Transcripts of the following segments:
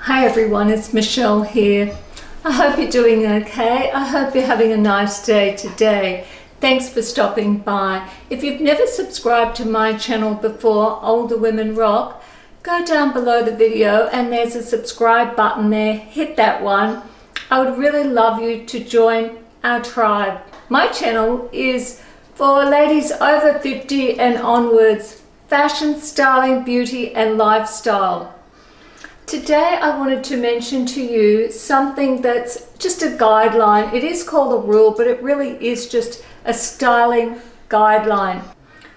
Hi everyone, it's Michelle here. I hope you're doing okay. I hope you're having a nice day today. Thanks for stopping by. If you've never subscribed to my channel before, Older Women Rock, go down below the video and there's a subscribe button there. Hit that one. I would really love you to join our tribe. My channel is for ladies over 50 and onwards, fashion, styling, beauty and lifestyle. Today I wanted to mention to you something that's just a guideline. It is called a rule, but it really is just a styling guideline.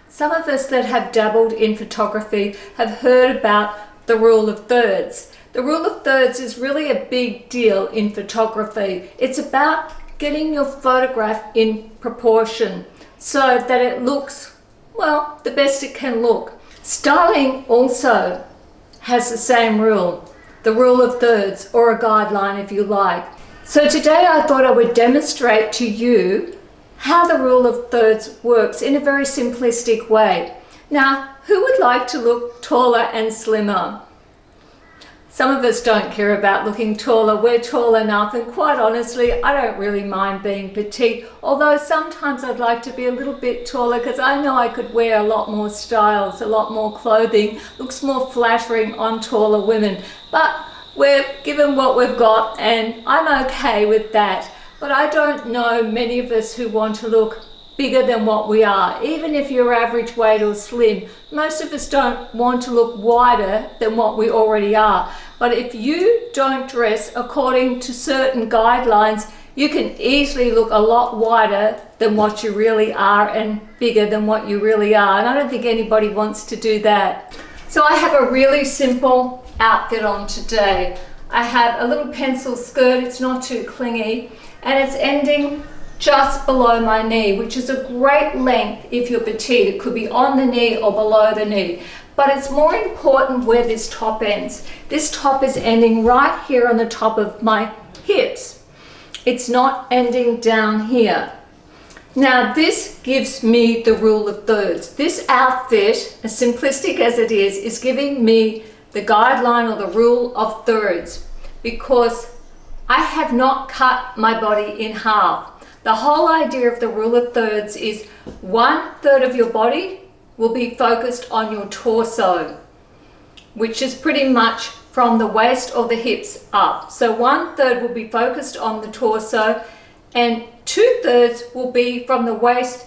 Some of us that have dabbled in photography have heard about the rule of thirds. The rule of thirds is really a big deal in photography. It's about getting your photograph in proportion so that it looks, well, the best it can look. Styling also has the same rule, the rule of thirds, or a guideline if you like. So today I thought I would demonstrate to you how the rule of thirds works in a very simplistic way. Now, who would like to look taller and slimmer? Some of us don't care about looking taller. We're tall enough, and quite honestly, I don't really mind being petite, although sometimes I'd like to be a little bit taller because I know I could wear a lot more styles, a lot more clothing, looks more flattering on taller women. But we're given what we've got and I'm okay with that. But I don't know many of us who want to look bigger than what we are. Even if you're average weight or slim, most of us don't want to look wider than what we already are. But if you don't dress according to certain guidelines, you can easily look a lot wider than what you really are and bigger than what you really are. And I don't think anybody wants to do that. So I have a really simple outfit on today. I have a little pencil skirt, it's not too clingy, and it's ending just below my knee, which is a great length if you're petite. It could be on the knee or below the knee. But it's more important where this top ends. This top is ending right here on the top of my hips. It's not ending down here. Now this gives me the rule of thirds. This outfit, as simplistic as it is giving me the guideline or the rule of thirds because I have not cut my body in half. The whole idea of the rule of thirds is 1/3 of your body will be focused on your torso, which is pretty much from the waist or the hips up. So 1/3 will be focused on the torso and 2/3 will be from the waist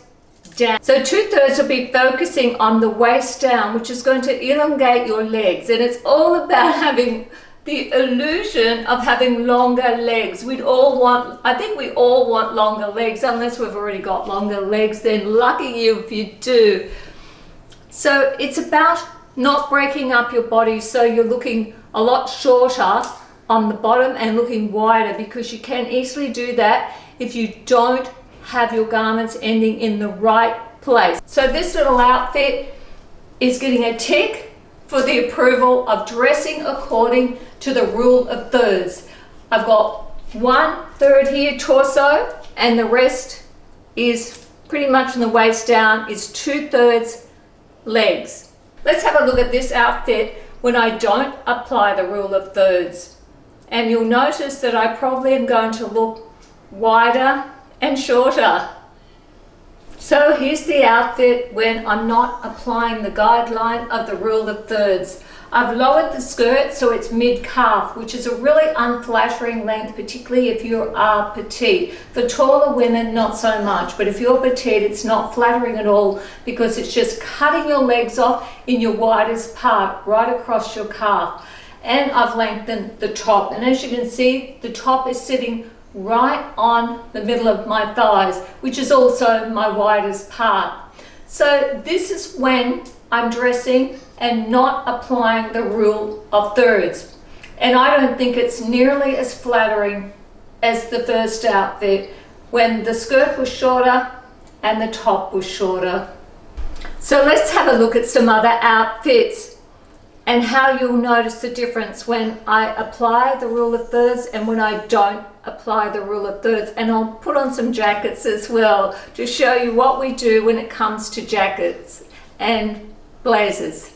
down. So 2/3 will be focusing on the waist down, which is going to elongate your legs. And it's all about having the illusion of having longer legs. I think we all want longer legs, unless we've already got longer legs, then lucky you if you do. So it's about not breaking up your body so you're looking a lot shorter on the bottom and looking wider, because you can easily do that if you don't have your garments ending in the right place. So this little outfit is getting a tick for the approval of dressing according to the rule of thirds. I've got 1/3 here, torso, and the rest is pretty much from the waist down is 2/3 legs. Let's have a look at this outfit when I don't apply the rule of thirds. And you'll notice that I probably am going to look wider and shorter. So here's the outfit when I'm not applying the guideline of the rule of thirds. I've lowered the skirt so it's mid-calf, which is a really unflattering length, particularly if you are petite. For taller women, not so much, but if you're petite, it's not flattering at all because it's just cutting your legs off in your widest part, right across your calf. And I've lengthened the top, and as you can see, the top is sitting right on the middle of my thighs, which is also my widest part. So this is when I'm dressing and not applying the rule of thirds. And I don't think it's nearly as flattering as the first outfit when the skirt was shorter and the top was shorter. So let's have a look at some other outfits and how you'll notice the difference when I apply the rule of thirds and when I don't apply the rule of thirds. And I'll put on some jackets as well to show you what we do when it comes to jackets and blazers.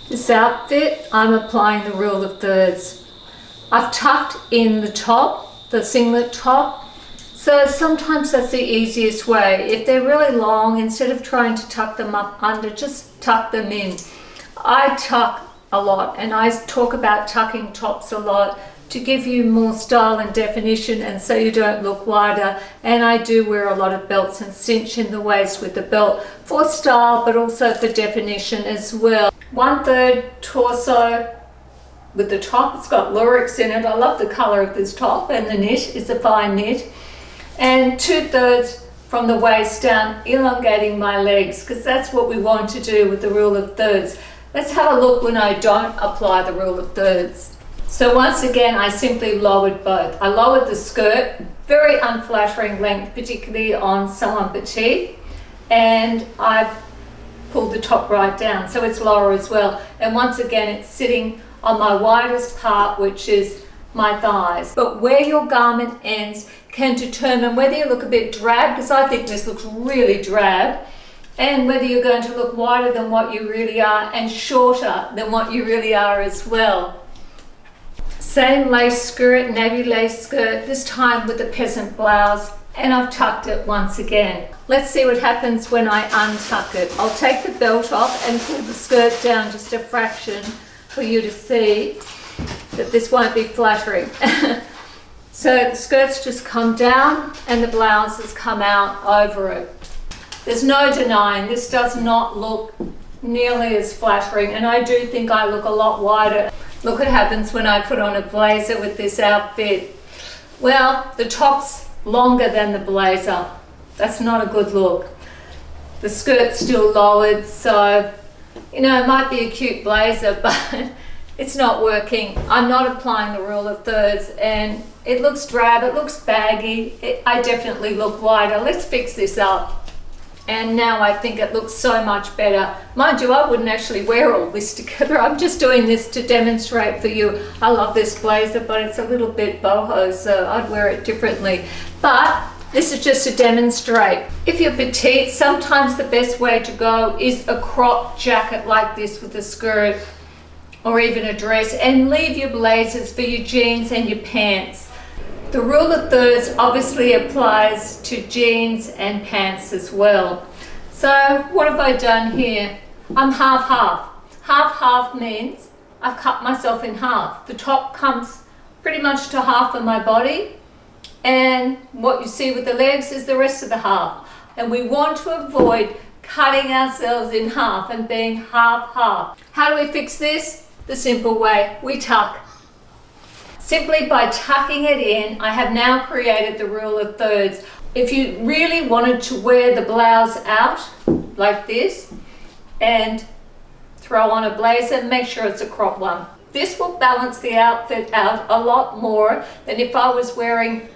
This outfit, I'm applying the rule of thirds. I've tucked in the top, the singlet top, so sometimes that's the easiest way. If they're really long, instead of trying to tuck them up under, just tuck them in. I tuck a lot, and I talk about tucking tops a lot to give you more style and definition, and so you don't look wider. And I do wear a lot of belts and cinch in the waist with the belt for style, but also for definition as well. 1/3 torso with the top. It's got lurex in it. I love the color of this top, and the knit is a fine knit. And 2/3 from the waist down, elongating my legs, because that's what we want to do with the rule of thirds. Let's have a look when I don't apply the rule of thirds. So once again, I simply lowered both. I lowered the skirt, very unflattering length, particularly on someone petite, and I've pulled the top right down, so it's lower as well. And once again, it's sitting on my widest part, which is my thighs. But where your garment ends can determine whether you look a bit drab, because I think this looks really drab, and whether you're going to look wider than what you really are and shorter than what you really are as well. Same lace skirt, navy lace skirt, this time with a peasant blouse, and I've tucked it once again. Let's see what happens when I untuck it. I'll take the belt off and pull the skirt down just a fraction for you to see that this won't be flattering. So the skirt's just come down and the blouse has come out over it. There's no denying this does not look nearly as flattering, and I do think I look a lot wider. Look what happens when I put on a blazer with this outfit. Well, the top's longer than the blazer. That's not a good look. The skirt's still lowered, so, you know, it might be a cute blazer, but it's not working. I'm not applying the rule of thirds, and it looks drab, it looks baggy. I definitely look wider. Let's fix this up. And now I think it looks so much better. Mind you, I wouldn't actually wear all this together. I'm just doing this to demonstrate for you. I love this blazer, but it's a little bit boho, so I'd wear it differently. But this is just to demonstrate. If you're petite, sometimes the best way to go is a crop jacket like this with a skirt or even a dress, and leave your blazers for your jeans and your pants. The rule of thirds obviously applies to jeans and pants as well. So what have I done here? I'm half-half. Half-half means I've cut myself in half. The top comes pretty much to half of my body, and what you see with the legs is the rest of the half. And we want to avoid cutting ourselves in half and being half-half. How do we fix this? The simple way, we tuck. Simply by tucking it in, I have now created the rule of thirds. If you really wanted to wear the blouse out like this and throw on a blazer, make sure it's a crop one. This will balance the outfit out a lot more than if I was wearing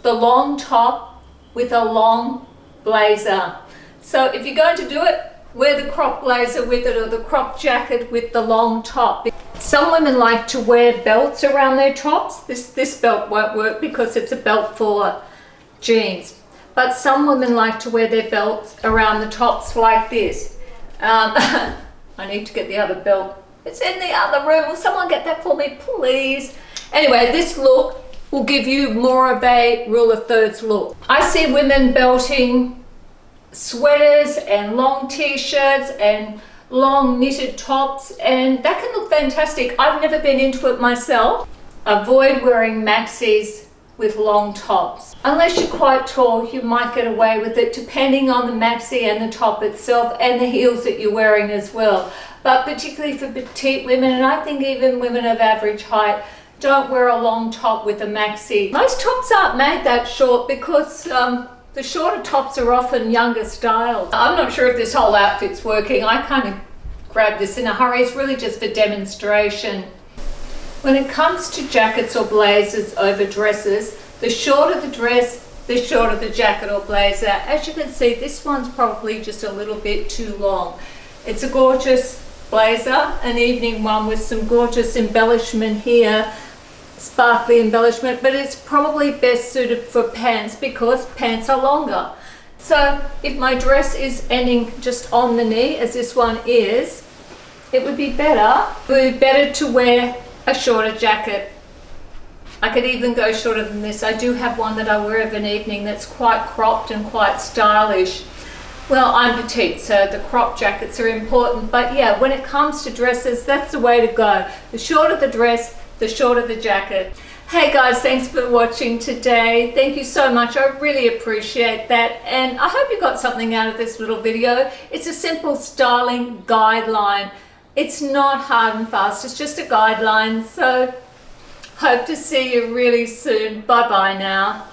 the long top with a long blazer. So if you're going to do it, wear the crop blazer with it, or the crop jacket with the long top. Some women like to wear belts around their tops. This belt won't work because it's a belt for jeans. But some women like to wear their belts around the tops like this. I need to get the other belt. It's in the other room. Will someone get that for me, please? Anyway, this look will give you more of a rule of thirds look. I see women belting sweaters and long t-shirts and long knitted tops, and that can look fantastic. I've never been into it myself. Avoid wearing maxis with long tops. Unless you're quite tall, you might get away with it, depending on the maxi and the top itself and the heels that you're wearing as well. But particularly for petite women, and I think even women of average height, don't wear a long top with a maxi. Most tops aren't made that short because the shorter tops are often younger styles. I'm not sure if this whole outfit's working. I kind of grabbed this in a hurry. It's really just for demonstration. When it comes to jackets or blazers over dresses, the shorter the dress, the shorter the jacket or blazer. As you can see, this one's probably just a little bit too long. It's a gorgeous blazer, an evening one with some gorgeous embellishment here, sparkly embellishment, but it's probably best suited for pants because pants are longer. So if my dress is ending just on the knee, as this one is, it would be better to wear a shorter jacket. I could even go shorter than this. I do have one that I wear of an evening that's quite cropped and quite stylish. Well, I'm petite, so the crop jackets are important, but yeah, when it comes to dresses, that's the way to go. The shorter the dress, the shorter the jacket. Hey guys, thanks for watching today. Thank you so much. I really appreciate that, and I hope you got something out of this little video. It's a simple styling guideline. It's not hard and fast, it's just a guideline. So hope to see you really soon. Bye bye now.